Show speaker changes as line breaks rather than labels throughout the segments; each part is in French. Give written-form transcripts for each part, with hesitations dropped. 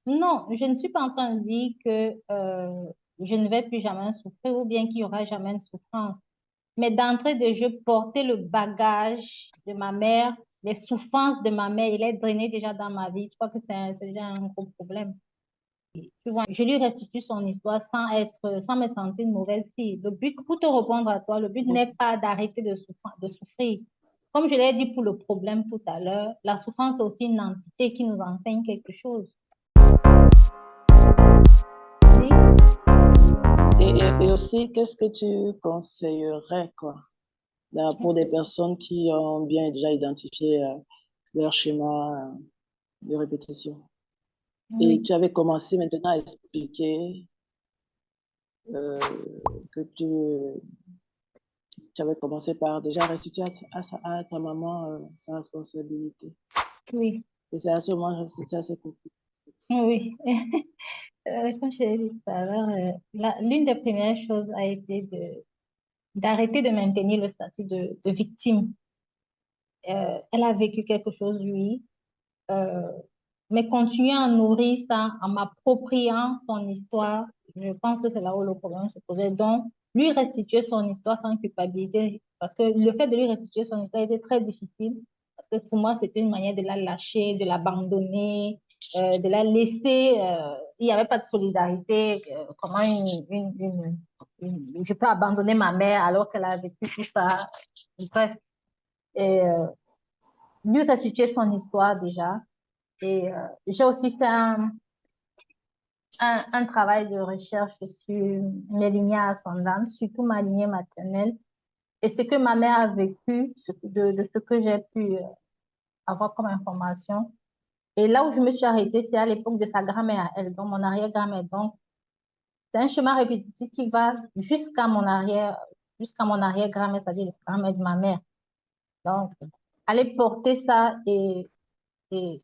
Non, je ne suis pas en train de dire que je ne vais plus jamais souffrir ou bien qu'il y aura jamais de souffrance. Mais d'entrée de jeu, porter le bagage de ma mère, les souffrances de ma mère, il est drainé déjà dans ma vie. Je crois que c'est déjà un gros problème. Tu vois, je lui restitue son histoire sans me sentir une mauvaise fille. Le but, pour te répondre à toi, le but
Mhm.
n'est pas d'arrêter de souffrir. Comme je l'ai dit pour le problème tout à l'heure, la souffrance est aussi une entité qui nous enseigne quelque chose. Oui,
Et aussi, qu'est-ce que tu conseillerais, quoi, pour des personnes qui ont bien déjà identifié leur schéma de répétition? Et
oui,
tu avais commencé maintenant à expliquer euh, que tu avais commencé par déjà restituer à ta maman sa responsabilité.
oui,
Et c'est à ce moment que c'est assez compliqué.
oui. Comme je l'ai dit tout à l'heure, l'une des premières choses a été d'arrêter de maintenir le statut de victime. Elle a vécu quelque chose, oui, euh, mais continuer à nourrir ça en m'appropriant son histoire, je pense que c'est là où le problème se posait. Donc, lui restituer son histoire sans culpabilité, parce que le fait de lui restituer son histoire était très difficile, parce que pour moi, c'était une manière de la lâcher, de l'abandonner, de la laisser. Il n'y avait pas de solidarité. Comment je peux abandonner ma mère alors qu'elle a vécu tout ça? Bref, et, lui restituer son histoire déjà. Et j'ai aussi fait un travail de recherche sur mes lignées ascendantes, surtout ma lignée maternelle, et ce que ma mère a vécu, de ce que j'ai pu avoir comme information. Et là où je me suis arrêtée, c'est à l'époque de sa grand-mère, elle, donc mon arrière-grand-mère. Donc, c'est un schéma répétitif qui va jusqu'à mon arrière-grand-mère, c'est-à-dire la grand-mère de ma mère. Donc, aller porter ça et, et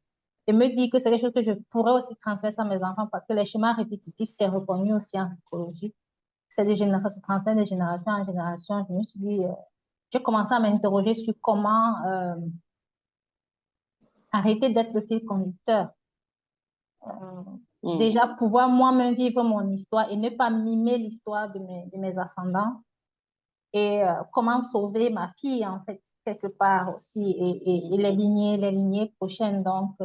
me dire que c'est quelque chose que je pourrais aussi transmettre à mes enfants parce que les schémas répétitifs, c'est reconnu aussi en psychologie. C'est de génération, ça se transmet de génération en génération. Je me suis dit, j'ai commencé à m'interroger sur comment arrêter d'être le fil conducteur. Euh,
Mm.
Déjà, pouvoir moi-même vivre mon histoire et ne pas mimer l'histoire de mes ascendants. Et comment sauver ma fille, en fait, quelque part aussi, et les lignées prochaines. Donc,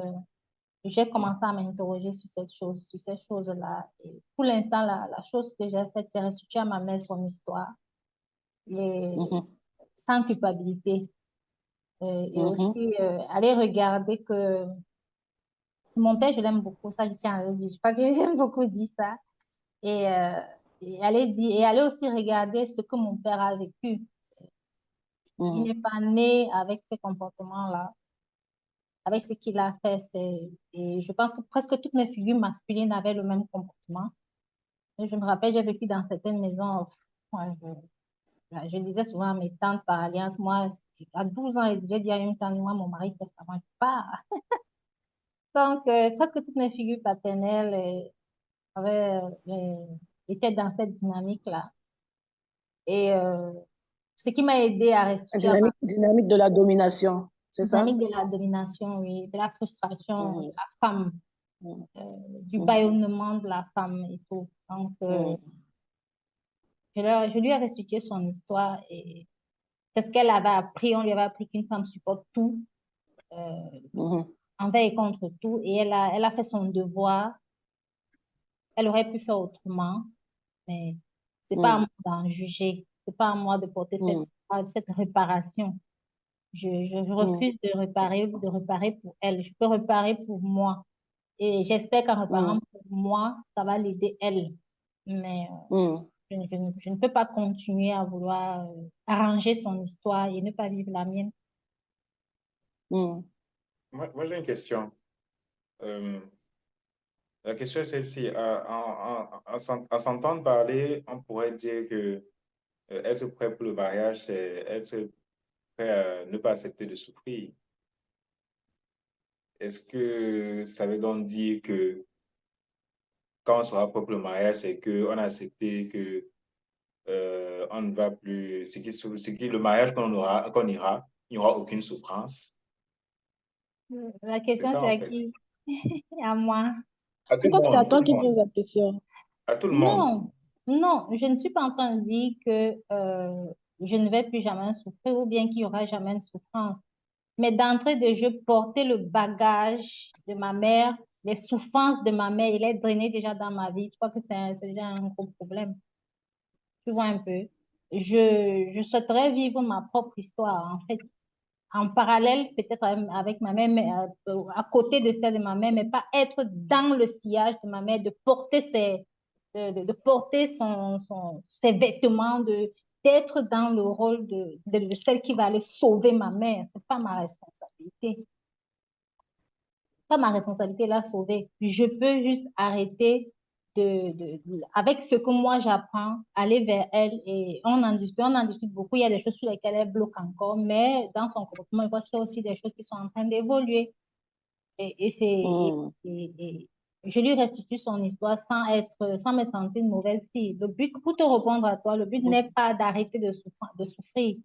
j'ai commencé à m'interroger sur ces choses-là. Et pour l'instant, la chose que j'ai faite, c'est restituer à ma mère son histoire, et
Mhm.
sans culpabilité. Et
Mhm.
aussi, aller regarder que mon père, je l'aime beaucoup, ça, je tiens à le dire. Je crois que j'aime beaucoup dire ça. Et, et aller aussi regarder ce que mon père a vécu. Il
Mhm.
n'est pas né avec ces comportements-là, avec ce qu'il a fait. Et je pense que presque toutes mes figures masculines avaient le même comportement. Et je me rappelle, j'ai vécu dans certaines maisons. Moi, je disais souvent à mes tantes par alliance, moi, à 12 ans, j'ai dit à une tante, moi, mon mari fait ça, moi, je pas. Donc, presque toutes mes figures paternelles avaient, étaient dans cette dynamique-là. Et ce qui m'a aidé à restituer à ma
Dynamique de la domination, c'est ça?
dynamique de la domination, oui, de la frustration de
Mhm.
la femme,
Mhm.
euh, du
Mhm.
bâillonnement de la femme et tout. Donc,
Mhm.
je lui ai restitué son histoire et c'est ce qu'elle avait appris. On lui avait appris qu'une femme supporte tout, euh,
Mhm.
envers et contre tout. Et elle a fait son devoir. Elle aurait pu faire autrement, mais c'est pas à moi
Mhm.
d'en juger. C'est pas à moi de porter
Mhm.
cette réparation. Je
Mhm.
refuse de réparer pour elle. Je peux réparer pour moi. Et j'espère qu'en réparant
Mhm.
pour moi, ça va l'aider elle. Mais
Mhm.
je ne peux pas continuer à vouloir arranger son histoire et ne pas vivre la mienne.
Mhm.
Moi, j'ai une question. Euh, la question est celle-ci. En s'entendre parler, on pourrait dire que être prêt pour le mariage, c'est être prêt à ne pas accepter de souffrir. Est-ce que ça veut donc dire que quand on sera prêt pour le mariage, c'est qu'on a accepté que on ne va plus, le mariage qu'on ira, il n'y aura aucune souffrance?
La
C'est
question,
ça
c'est
en
à
fait.
qui? À moi.
À tout
Je
le
crois que c'est à
monde, tout
toi
le
qui
monde,
poses la question.
à tout le monde.
Non, non, je ne suis pas en train de dire que je ne vais plus jamais souffrir ou bien qu'il y aura jamais de souffrance. Mais d'entrée de jeu, porter le bagage de ma mère, les souffrances de ma mère, il est drainé déjà dans ma vie. Je crois que c'est déjà un gros problème. Tu vois un peu. Je souhaiterais vivre ma propre histoire, en fait, en parallèle, peut-être avec ma mère, mais à côté de celle de ma mère, mais pas être dans le sillage de ma mère, de porter de porter ses vêtements, d'être dans le rôle de celle qui va aller sauver ma mère. C'est pas ma responsabilité. Pas ma responsabilité de la sauver. Je peux juste arrêter avec ce que moi j'apprends, aller vers elle et on en discute beaucoup. Il y a des choses sur lesquelles elle bloque encore, mais dans son comportement, je vois qu'il y a aussi des choses qui sont en train d'évoluer.
Hmm.
Et je lui restitue son histoire sans me sentir une mauvaise fille. Le but, pour te répondre à toi, le but n'est pas d'arrêter de souffrir.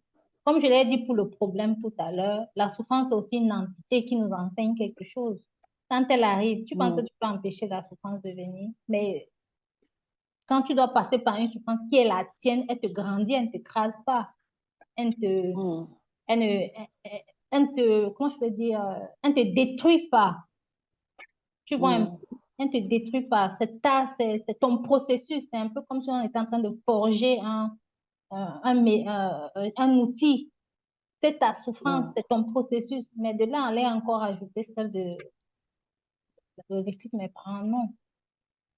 Comme je l'ai dit pour le problème tout à l'heure, la souffrance est aussi une entité qui nous enseigne quelque chose. Quand elle arrive, tu penses que
Hmm.
tu peux empêcher la souffrance de venir, mais quand tu dois passer par une souffrance qui est la tienne, elle te grandit, elle ne t'écrase pas. Elle te,
Hmm.
elle ne, comment je peux dire, elle ne te détruit pas. Tu vois un
Hmm.
peu, elle ne te détruit pas. C'est ton processus. C'est un peu comme si on était en train de forger un outil. C'est ta souffrance,
Hmm.
c'est ton processus. Mais de là, on allait encore ajouter celle de vécu de mes parents, non.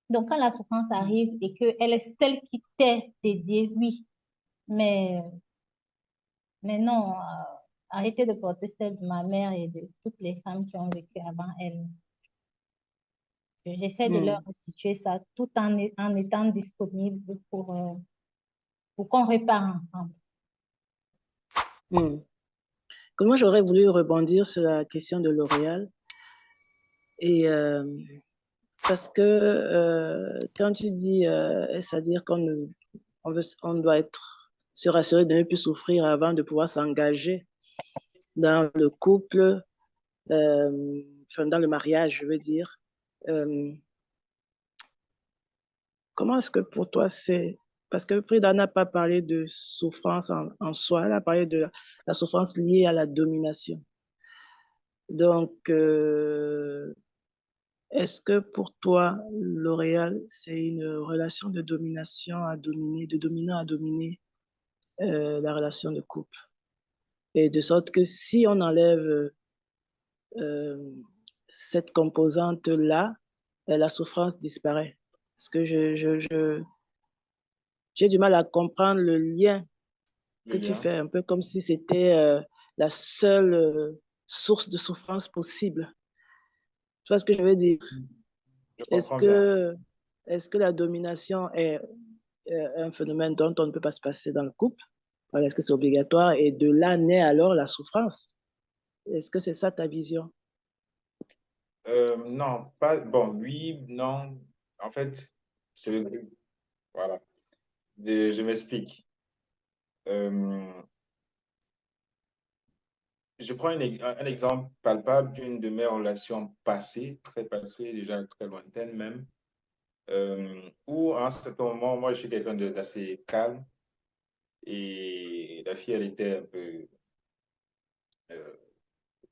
Donc, quand la souffrance arrive et qu'elle est celle qui t'est dédiée, oui. Mais, mais non, arrêtez de porter celle de ma mère et de toutes les femmes qui ont vécu avant elle. J'essaie de leur
Hmm.
restituer ça tout en étant disponible pour qu'on répare ensemble.
Hmm. Que moi, j'aurais voulu rebondir sur la question de L'Oréal. Et parce que quand tu dis, c'est-à-dire on doit se rassurer de ne plus souffrir avant de pouvoir s'engager dans le couple, enfin, dans le mariage, je veux dire. Euh, Comment est-ce que pour toi c'est... Parce que Frida n'a pas parlé de souffrance en soi, elle a parlé de la souffrance liée à la domination. Donc, est-ce que pour toi, L'Oréal, c'est une relation de domination à dominer, de dominant à dominer la relation de couple? Et de sorte que si on enlève euh, cette composante-là, la souffrance disparaît. Parce que j'ai du mal à comprendre le lien
Le
que tu
lien.
fais, un peu comme si c'était la seule source de souffrance possible. Tu vois ce que je veux dire?
Je
Est-ce
comprends bien.
que, est-ce que la domination est un phénomène dont on ne peut pas se passer dans le couple? Voilà, est-ce que c'est obligatoire? Et de là naît alors la souffrance. Est-ce que c'est ça ta vision?
Non, pas. Bon, oui, non. En fait, c'est le. Voilà. Je m'explique. Euh, je prends un exemple palpable d'une de mes relations passées, très passées, déjà très lointaines même, où à un certain moment, moi, je suis quelqu'un d'assez calme et la fille, elle était un peu. euh,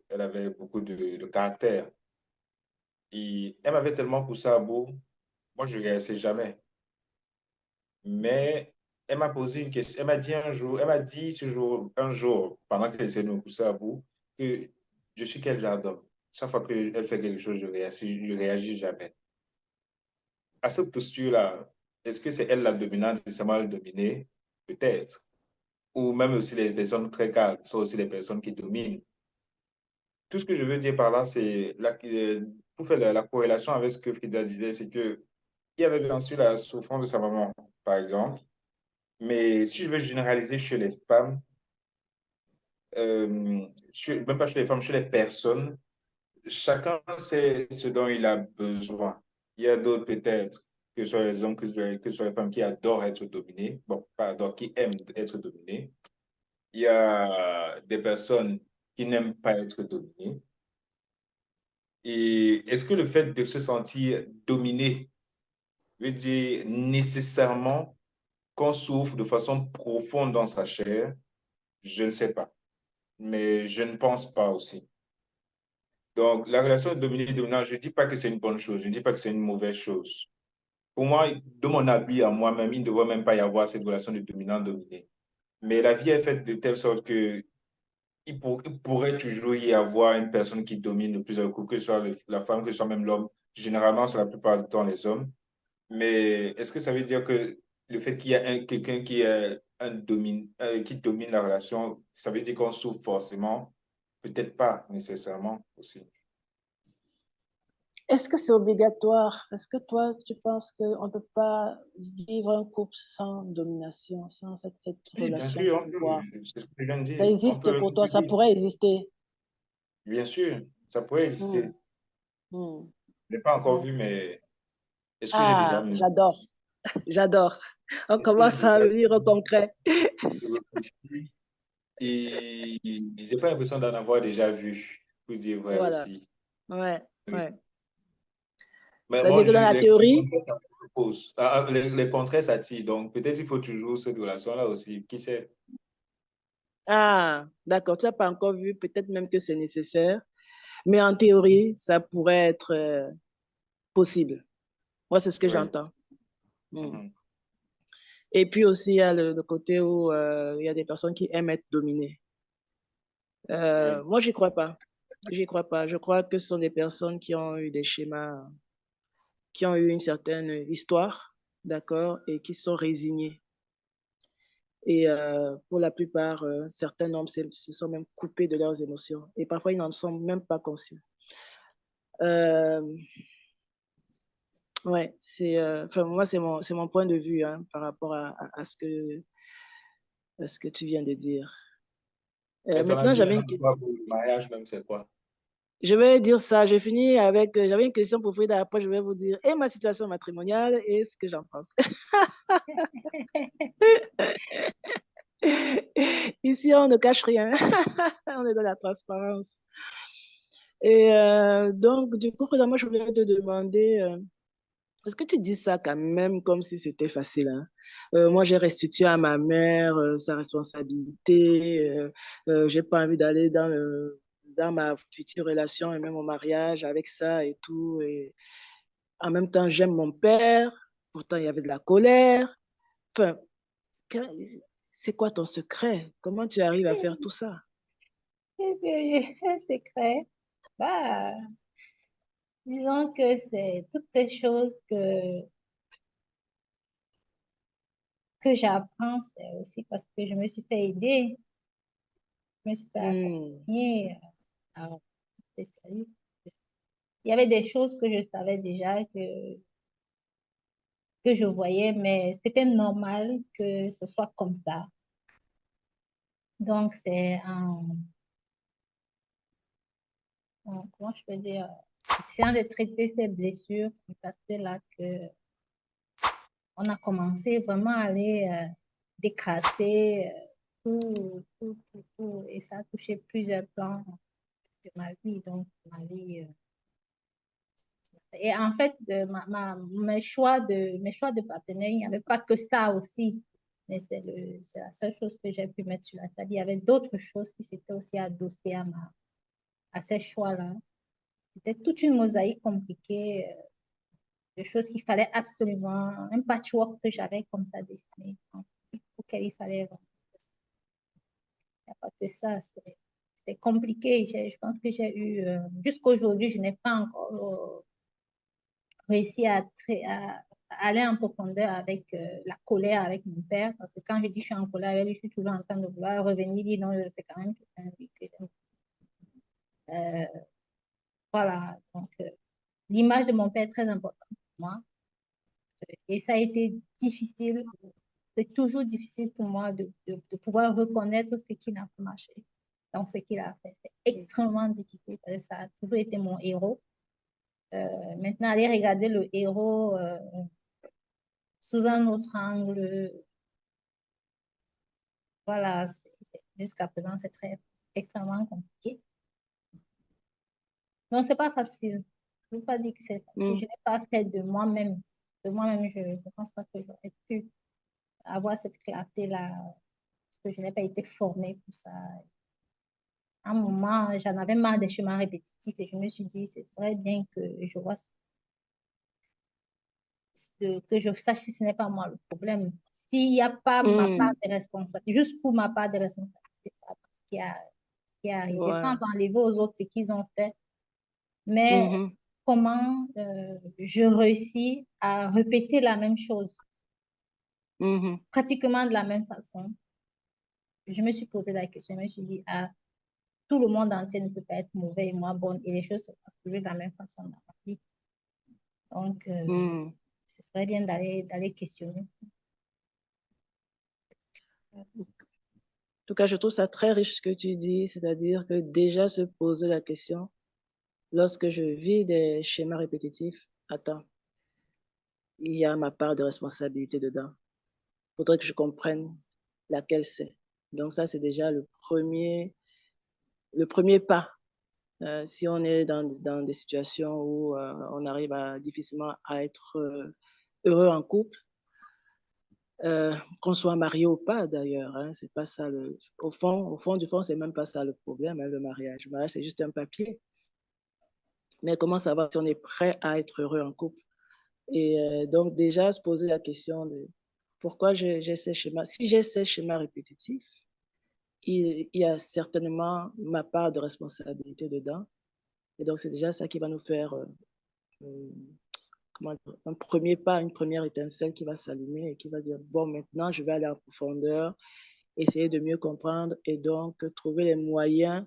Elle avait beaucoup de caractère. Et elle m'avait tellement poussé à bout, moi, je ne réagissais jamais. Mais elle m'a posé une question. Elle m'a dit un jour, elle m'a dit ce jour, un jour, pendant qu'elle essayait de me pousser à bout, que je suis quel genre d'homme. Chaque fois qu'elle fait quelque chose, je réagis jamais. À cette posture-là, est-ce que c'est elle la dominante et c'est moi le dominé? Peut-être. Ou même aussi les personnes très calmes sont aussi les personnes qui dominent. Tout ce que je veux dire par là, c'est pour faire la corrélation avec ce que Frida disait, c'est que il y avait bien sûr la souffrance de sa maman, par exemple. Mais si je veux généraliser chez les femmes, même pas chez les femmes, chez les personnes, chacun sait ce dont il a besoin. Il y a d'autres peut-être, que ce soit les hommes, que ce soit les femmes qui adorent être dominés, bon, pas adorent, qui aiment être dominés. Il y a des personnes qui n'aiment pas être dominées. Et est-ce que le fait de se sentir dominé veut dire nécessairement qu'on souffre de façon profonde dans sa chair? Je ne sais pas, mais je ne pense pas aussi. Donc, la relation dominé-dominant, je ne dis pas que c'est une bonne chose, je ne dis pas que c'est une mauvaise chose. Pour moi, de mon avis à moi-même, il ne devrait même pas y avoir cette relation de dominant-dominé. Mais la vie est faite de telle sorte que il pourrait toujours y avoir une personne qui domine le plusieurs coups, que ce soit la femme, que ce soit même l'homme. Généralement, c'est la plupart du temps les hommes. Mais est-ce que ça veut dire que le fait qu'il y a quelqu'un qui, qui domine la relation, ça veut dire qu'on souffre forcément? Peut-être pas nécessairement aussi.
Est-ce que c'est obligatoire? Est-ce que toi, tu penses qu'on ne peut pas vivre un couple sans domination, sans cette
Oui, bien
relation de
sûr,
pouvoir?
c'est ce que je viens de
Ça
dire.
existe pour toi, ça pourrait exister.
Bien sûr, ça pourrait
Hmm,
exister.
hmm.
Je l'ai pas encore
Donc,
vu, mais est-ce que j'ai déjà
ah,
vu?
j'adore, j'adore. On
Est-ce que j'ai
commence à
déjà
venir au concret.
réfléchi? Et j'ai pas l'impression d'en avoir déjà vu, pour dire vrai
Voilà,
aussi.
ouais,
Oui.
ouais.
Mais
C'est-à-dire
bon,
que dans la
les
théorie,
contraires, ça me pose. Les contraires s'attirent, donc peut-être il faut toujours cette relation-là aussi. Qui sait?
ah, d'accord, tu n'as pas encore vu, peut-être même que c'est nécessaire, mais en théorie, ça pourrait être possible. Moi, c'est ce que
Oui.
j'entends. Hmm.
Mhm.
Et puis aussi, il y a le côté où il y a des personnes qui aiment être dominées.
Oui.
Moi, j'y crois pas. J'y crois pas. Je crois que ce sont des personnes qui ont eu des schémas, qui ont eu une certaine histoire, d'accord, et qui sont résignées. Et pour la plupart, certains hommes se sont même coupés de leurs émotions. Et parfois, ils n'en sont même pas conscients. Euh, ouais, enfin, moi, c'est mon point de vue hein, par rapport à ce que tu viens de dire.
Mais ton
Maintenant,
avis
j'avais
maintenant
une question.
quoi pour le mariage même, c'est quoi?
Je vais dire ça. J'ai fini avec. J'avais une question pour Frida. Après, je vais vous dire et ma situation matrimoniale et ce que j'en pense. Ici, on ne cache rien. On est dans la transparence. Et donc, du coup, Frida, moi, je voulais te demander est-ce que tu dis ça quand même comme si c'était facile, hein? Moi, j'ai restitué à ma mère sa responsabilité. J'ai pas envie d'aller dans ma future relation et même au mariage avec ça et tout. Et en même temps, j'aime mon père. Pourtant, il y avait de la colère. Enfin, c'est quoi ton secret? Comment tu arrives à faire tout ça?
Un secret. Bah, disons que c'est toutes ces choses que j'apprends, c'est aussi parce que je me suis fait aider, je me suis fait
Hmm,
accompagner à un spécialiste. Il y avait des choses que je savais déjà, que je voyais, mais c'était normal que ce soit comme ça. Donc, comment je peux dire, essayant de traiter ces blessures du passé là que on a commencé vraiment à aller décrasser tout, et ça a touché plusieurs plans de ma vie, donc ma vie. Et en fait, mes choix de partenaire, il n'y avait pas que ça aussi, mais c'est la seule chose que j'ai pu mettre sur la table. Il y avait d'autres choses qui s'étaient aussi adossées à ces choix-là. C'était toute une mosaïque compliquée de choses qu'il fallait absolument, un patchwork que j'avais comme ça dessiné, auquel il fallait vraiment. Il n'y a pas que ça, c'est compliqué. Je pense que j'ai eu, jusqu'à aujourd'hui, je n'ai pas encore réussi à aller en profondeur avec la colère avec mon père. Parce que quand je dis je suis en colère avec lui, je suis toujours en train de vouloir revenir, dire non, c'est quand même quelqu'un que j'aime. Euh, voilà. Donc, l'image de mon père est très importante pour moi. Et ça a été difficile. C'est toujours difficile pour moi de pouvoir reconnaître ce qui n'a pas marché dans ce qu'il a fait. C'est extrêmement difficile parce que ça a toujours été mon héros. Maintenant, aller regarder le héros sous un autre angle, voilà, jusqu'à présent, c'est très extrêmement compliqué. Non, c'est pas facile. Je ne veux pas dire que c'est facile. Je n'ai pas fait de moi-même. De moi-même, je ne pense pas que j'aurais pu avoir cette clarté-là, parce que je n'ai pas été formée pour ça. À un moment, j'en avais marre des chemins répétitifs et je me suis dit, ce serait bien que je vois, que je sache si ce n'est pas moi le problème. S'il n'y a pas ma part de responsabilité, juste pour ma part de responsabilité, par rapport à ce qui est arrivé, sans enlever aux autres ce qu'ils ont fait, mais comment je réussis à répéter la même chose, pratiquement de la même façon. Je me suis posé la question, je me suis dit, ah, tout le monde entier ne peut pas être mauvais et moi bonne, et les choses se passent toujours de la même façon dans ma vie. Donc, ce serait bien d'aller questionner.
En tout cas, je trouve ça très riche ce que tu dis, c'est-à-dire que déjà se poser la question, lorsque je vis des schémas répétitifs, attends, il y a ma part de responsabilité dedans. Il faudrait que je comprenne laquelle c'est. Donc ça, c'est déjà le premier pas. Si on est dans des situations où on arrive difficilement à être heureux en couple, qu'on soit marié ou pas d'ailleurs, hein, c'est pas ça au fond du fond, c'est même pas ça le problème, hein, le mariage. Le mariage, c'est juste un papier. Mais comment savoir si on est prêt à être heureux en couple? Et donc déjà se poser la question de pourquoi j'ai ces schémas. Si j'ai ces schémas répétitifs, il y a certainement ma part de responsabilité dedans. Et donc c'est déjà ça qui va nous faire comment dire, un premier pas, une première étincelle qui va s'allumer et qui va dire, bon, maintenant, je vais aller en profondeur, essayer de mieux comprendre et donc trouver les moyens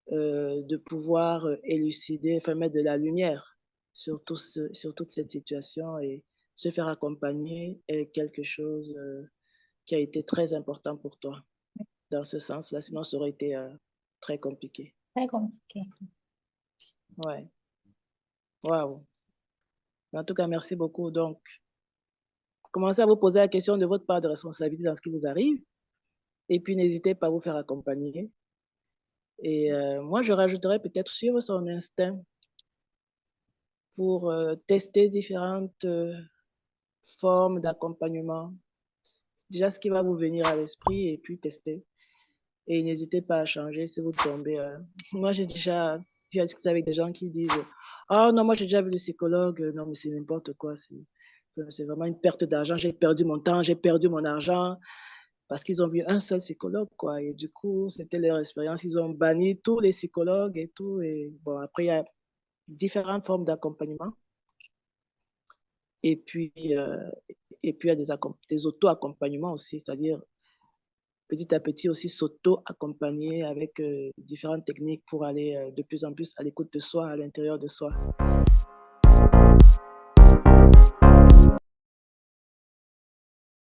de pouvoir élucider, enfin mettre de la lumière sur toute cette situation et se faire accompagner est quelque chose qui a été très important pour toi dans ce sens-là, sinon ça aurait été très compliqué.
Très compliqué.
Ouais. Waouh. En tout cas, merci beaucoup. Donc, commencez à vous poser la question de votre part de responsabilité dans ce qui vous arrive. Et puis, n'hésitez pas à vous faire accompagner. Et moi, je rajouterais peut-être suivre son instinct pour tester différentes formes d'accompagnement. Déjà, ce qui va vous venir à l'esprit et puis tester. Et n'hésitez pas à changer si vous tombez. Moi, j'ai déjà discuté avec des gens qui disent ah non, moi, j'ai déjà vu le psychologue. Non, mais c'est n'importe quoi. C'est vraiment une perte d'argent. J'ai perdu mon temps, j'ai perdu mon argent. Parce qu'ils ont vu un seul psychologue, quoi. Et du coup, c'était leur expérience. Ils ont banni tous les psychologues et tout. Et bon, après, il y a différentes formes d'accompagnement. Et puis, il y a des auto-accompagnements aussi, c'est-à-dire petit à petit aussi s'auto-accompagner avec différentes techniques pour aller de plus en plus à l'écoute de soi, à l'intérieur de soi.